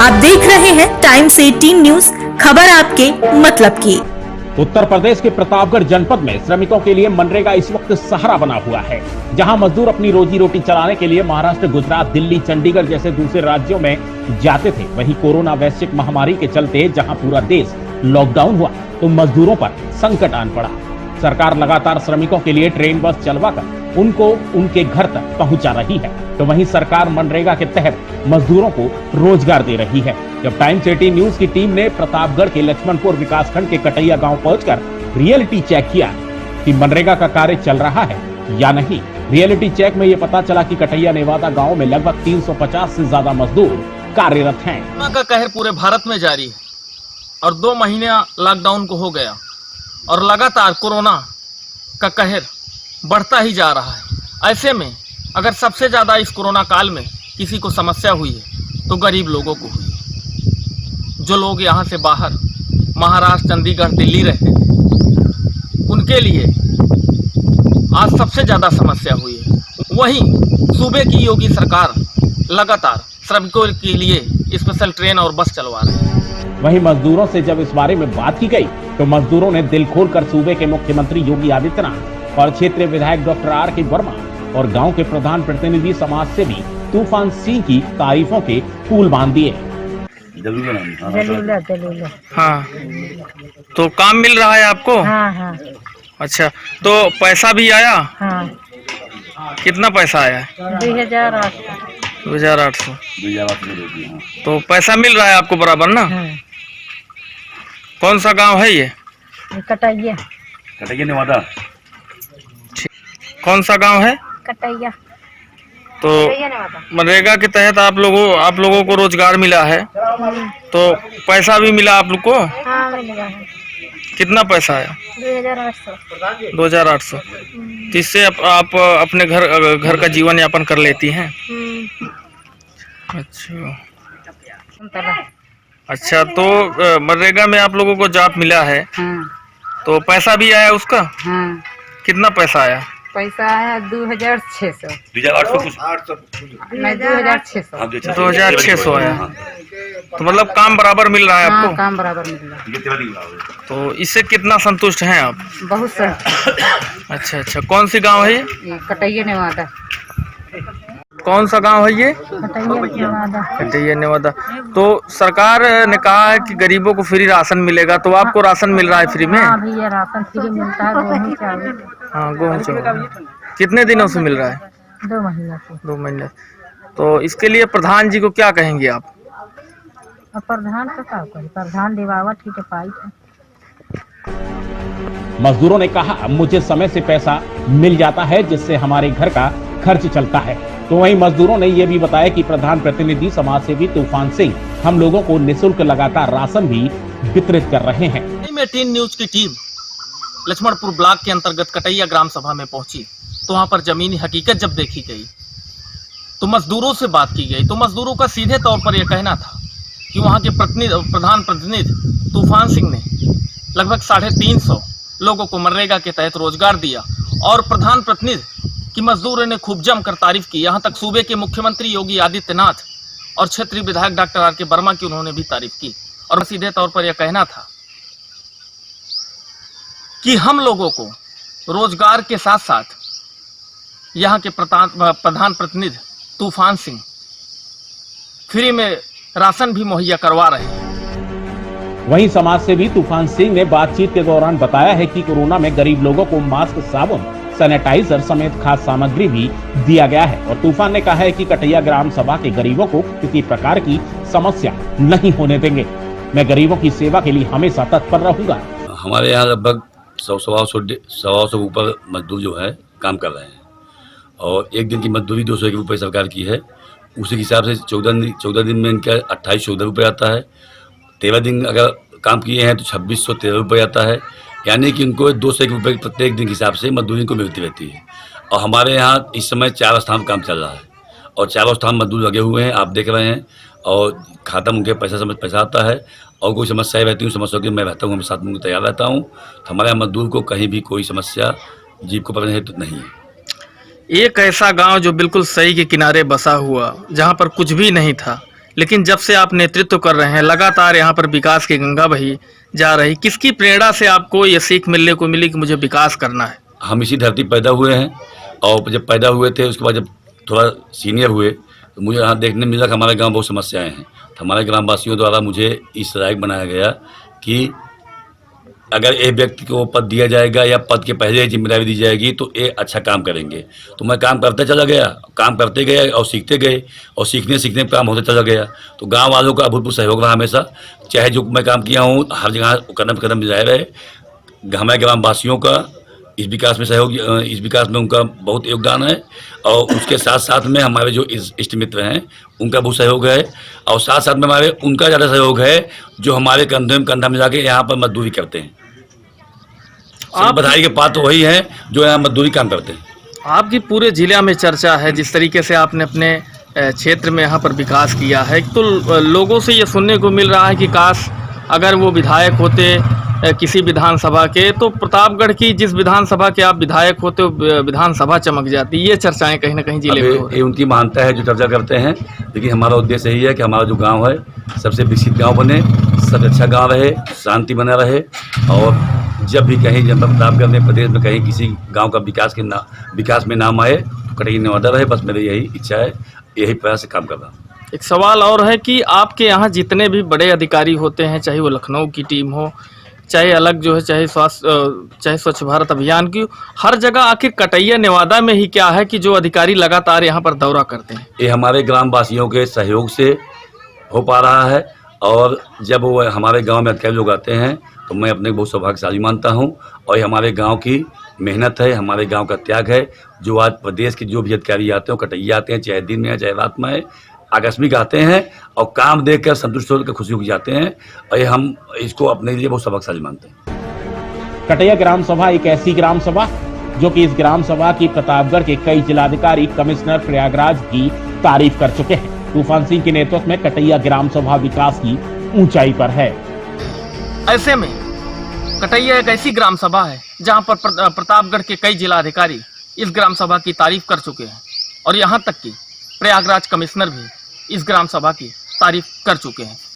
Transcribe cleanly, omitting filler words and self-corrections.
आप देख रहे हैं टाइम्स 18 न्यूज, खबर आपके मतलब की। उत्तर प्रदेश के प्रतापगढ़ जनपद में श्रमिकों के लिए मनरेगा इस वक्त सहारा बना हुआ है। जहां मजदूर अपनी रोजी रोटी चलाने के लिए महाराष्ट्र, गुजरात, दिल्ली, चंडीगढ़ जैसे दूसरे राज्यों में जाते थे, वहीं कोरोना वैश्विक महामारी के चलते जहां पूरा देश लॉकडाउन हुआ तो मजदूरों पर संकट आन पड़ा। सरकार लगातार श्रमिकों के लिए ट्रेन बस चलवाकर उनको उनके घर तक पहुंचा रही है, तो वहीं सरकार मनरेगा के तहत मजदूरों को रोजगार दे रही है। जब टाइम्स 18 न्यूज की टीम ने प्रतापगढ़ के लक्ष्मणपुर विकासखंड के कटैया गांव पहुंचकर रियलिटी चेक किया कि मनरेगा का कार्य चल रहा है या नहीं। रियलिटी चेक में ये पता चला कि कटैया नेवादा गांव में लगभग 350 से ज्यादा मजदूर कार्यरत हैं। कोरोना का कहर पूरे भारत में जारी है और 2 महीने लॉकडाउन को हो गया और लगातार कोरोना का कहर बढ़ता ही जा रहा है। ऐसे में अगर सबसे ज़्यादा इस कोरोना काल में किसी को समस्या हुई है तो गरीब लोगों को हुई है। जो लोग यहाँ से बाहर महाराष्ट्र, चंडीगढ़, दिल्ली रहते हैं, उनके लिए आज सबसे ज़्यादा समस्या हुई है। वहीं सूबे की योगी सरकार लगातार श्रमिकों के लिए स्पेशल ट्रेन और बस चलवा रही है। वहीं मजदूरों से जब इस बारे में बात की गई तो मजदूरों ने दिल खोलकर सूबे के मुख्यमंत्री योगी आदित्यनाथ और क्षेत्रीय विधायक डॉक्टर आर.के. वर्मा और गांव के प्रधान प्रतिनिधि समाज सेवी तूफान सिंह की तारीफों के पुल बांध दिए। हाँ, तो काम मिल रहा है आपको? हाँ हाँ। अच्छा, तो पैसा भी आया? हाँ। कितना पैसा आया? 2800। तो पैसा मिल रहा है आपको बराबर ना? हाँ। कौन सा गांव है ये? कटैया। कटैया नेवादा। कौन सा गांव है? कटैया। तो मनरेगा के तहत आप लोगों को रोजगार मिला है, तो पैसा भी मिला आप लोग को? हाँ, मिल गया है। कितना पैसा आया? 2800। तो इससे आप अपने घर का जीवन यापन कर लेती हैं? अच्छा, तो मनरेगा में आप लोगों को जॉब मिला है। हाँ। तो पैसा भी आया उसका? हाँ। कितना पैसा आया? पैसा आया 2600। 2600 आया। तो मतलब काम बराबर मिल रहा है आपको? हाँ, काम बराबर मिल रहा है। तो इससे कितना संतुष्ट हैं आप? बहुत सर। अच्छा, कौन सी गांव है ये? कटैया नेवादा। कौन सा गांव है ये? कटैया नेवादा। तो सरकार ने कहा है कि गरीबों को फ्री राशन मिलेगा, तो आपको राशन मिल रहा है फ्री में? हाँ भैया, राशन फ्री मिलता है, गेहूं चावल। हाँ, गेहूं चावल। कितने दिनों से मिल रहा है? 2 महीने से। 2 महीने। तो इसके लिए प्रधान जी को क्या कहेंगे आप? प्रधान का क्या करे, प्रधान दिवावत ही तो पाई है। मजदूरों ने कहा, मुझे समय से पैसा मिल जाता है जिससे हमारे घर का खर्च चलता है। तो वहीं मजदूरों ने यह भी बताया कि प्रधान प्रतिनिधि समाज सेवी तूफान सिंह हम लोगों को निःशुल्क लगातार राशन भी वितरित कर रहे हैं। टाइम्स 18 न्यूज की टीम लक्ष्मणपुर ब्लॉक के अंतर्गत कटैया ग्राम सभा में पहुंची, तो वहां पर जमीनी हकीकत जब देखी गई तो मजदूरों से बात की गई, तो मजदूरों का सीधे तौर पर यह कहना था कि वहां के प्रधान प्रतिनिधि तूफान सिंह ने लगभग 350 लोगों को मनरेगा के तहत रोजगार दिया और प्रधान प्रतिनिधि की मजदूरों ने खूब जमकर तारीफ की। यहाँ तक सूबे के मुख्यमंत्री योगी आदित्यनाथ और क्षेत्रीय विधायक डॉक्टर आर.के. वर्मा की उन्होंने भी तारीफ की और सीधे तौर पर यह कहना था कि हम लोगों को रोजगार के साथ साथ यहाँ के प्रधान प्रतिनिधि तूफान सिंह फ्री में राशन भी मुहैया करवा रहे हैं। वहीं समाज सेवी तूफान सिंह ने बातचीत के दौरान बताया है कि कोरोना में गरीब लोगों को मास्क, साबुन, सैनिटाइजर समेत खाद्य सामग्री भी दिया गया है और तूफान ने कहा है कि कटैया ग्राम सभा के गरीबों को किसी प्रकार की समस्या नहीं होने देंगे। मैं गरीबों की सेवा के लिए हमेशा तत्पर रहूंगा। हमारे यहाँ लगभग 100 ऊपर मजदूर जो है काम कर रहे हैं और एक दिन की मजदूरी 200 रुपये सरकार की है। उसी हिसाब से 14 दिन में इनका 2814 रुपये आता है। 13 दिन अगर काम किए हैं तो 2613 रुपये आता है, यानी कि उनको 200 रुपये प्रत्येक दिन के हिसाब से मजदूरी को मिलती रहती है। और हमारे यहाँ इस समय 4 स्थान काम चल रहा है और 4 स्थान मजदूर लगे हुए हैं, आप देख रहे हैं, और खाता में उनके पैसा आता है और कोई समस्याएं रहती हूँ, समस्या की मैं रहता हूँ, मैं साथ में तैयार रहता हूँ। तो हमारे यहाँ मजदूर को कहीं भी कोई समस्या जीव को पकड़ने हेतु नहीं है। एक ऐसा गांव जो बिल्कुल सही के किनारे बसा हुआ, जहां पर कुछ भी नहीं था, लेकिन जब से आप नेतृत्व कर रहे हैं, लगातार यहाँ पर विकास की गंगा बही जा रही, किसकी प्रेरणा से आपको ये सीख मिलने को मिली कि मुझे विकास करना है? हम इसी धरती पैदा हुए हैं और जब पैदा हुए थे उसके बाद जब थोड़ा सीनियर हुए तो मुझे यहाँ देखने मिला कि हमारे गांव बहुत समस्याएं हैं। तो हमारे ग्रामवासियों द्वारा मुझे इस लायक बनाया गया कि अगर एक व्यक्ति को पद दिया जाएगा या पद के पहले जिम्मेदारी दी जाएगी तो ये अच्छा काम करेंगे। तो मैं काम करते चला गया, काम करते गए और सीखते गए और सीखने सीखने काम होते चला गया। तो गांव वालों का अभूतपूर्व सहयोग रहा हमेशा, चाहे जो मैं काम किया हूँ हर जगह कदम कदम जाए रहे। हमारे ग्रामवासियों का इस विकास में सहयोग, इस विकास में उनका बहुत योगदान है और उसके साथ साथ में हमारे जो इष्ट मित्र हैं उनका बहुत सहयोग है और साथ साथ में हमारे उनका ज़्यादा सहयोग है जो हमारे कंधे में कंधा मिला के यहाँ पर मजदूरी करते हैं। आप बधाई के पात्र वही हैं जो यहाँ मजदूरी काम करते हैं। आपकी पूरे जिले में चर्चा है जिस तरीके से आपने अपने क्षेत्र में यहाँ पर विकास किया है, तो लोगों से ये सुनने को मिल रहा है कि काश अगर वो विधायक होते किसी विधानसभा के, तो प्रतापगढ़ की जिस विधानसभा के आप विधायक होते विधानसभा चमक जाती। ये चर्चाएं कहीं ना कहीं जिले में हो रही। ये उनकी महानता है जो चर्चा करते हैं, लेकिन हमारा उद्देश्य यही है कि हमारा जो गांव है सबसे विकसित गांव बने, सब अच्छा गांव रहे, शांति बना रहे और जब भी कहीं जनपद प्रतापगढ़ में प्रदेश में कहीं किसी गांव का विकास में नाम आए तो कटई नवादा रहे। बस मेरी यही इच्छा है, यही प्रयास से काम कर रहा हूँ। एक सवाल और है कि आपके यहाँ जितने भी बड़े अधिकारी होते हैं, चाहे वो लखनऊ की टीम हो, चाहे अलग जो है, चाहे स्वच्छ भारत अभियान की, हर जगह आखिर कटैया नेवादा में ही क्या है कि जो अधिकारी लगातार यहाँ पर दौरा करते हैं? ये हमारे ग्रामवासियों के सहयोग से हो पा रहा है और जब वो हमारे गांव में अधिकारी लोग आते हैं तो मैं अपने बहुत सौभाग्यशाली मानता हूं और ये हमारे गांव की मेहनत है, हमारे गांव का त्याग है। जो आज प्रदेश के जो भी अधिकारी आते हैं कटैया आते हैं, चाहे दिन में चाहे रात में, आकस्मिक आते हैं और काम देखकर संतुष्ट होकर खुशी हो जाते हैं और हम इसको अपने लिए बहुत सौभाग्यशाली मानते हैं। कटैया ग्राम सभा एक ऐसी ग्राम सभा जो कि इस ग्राम सभा की प्रतापगढ़ के कई जिलाधिकारी, कमिश्नर प्रयागराज की तारीफ कर चुके हैं। तूफान सिंह के नेतृत्व में कटैया ग्राम सभा विकास की ऊंचाई पर है। ऐसे में कटैया एक ऐसी ग्राम सभा है जहां पर प्रतापगढ़ के कई जिलाधिकारी इस ग्राम सभा की तारीफ कर चुके हैं और यहां तक कि प्रयागराज कमिश्नर भी इस ग्राम सभा की तारीफ कर चुके हैं।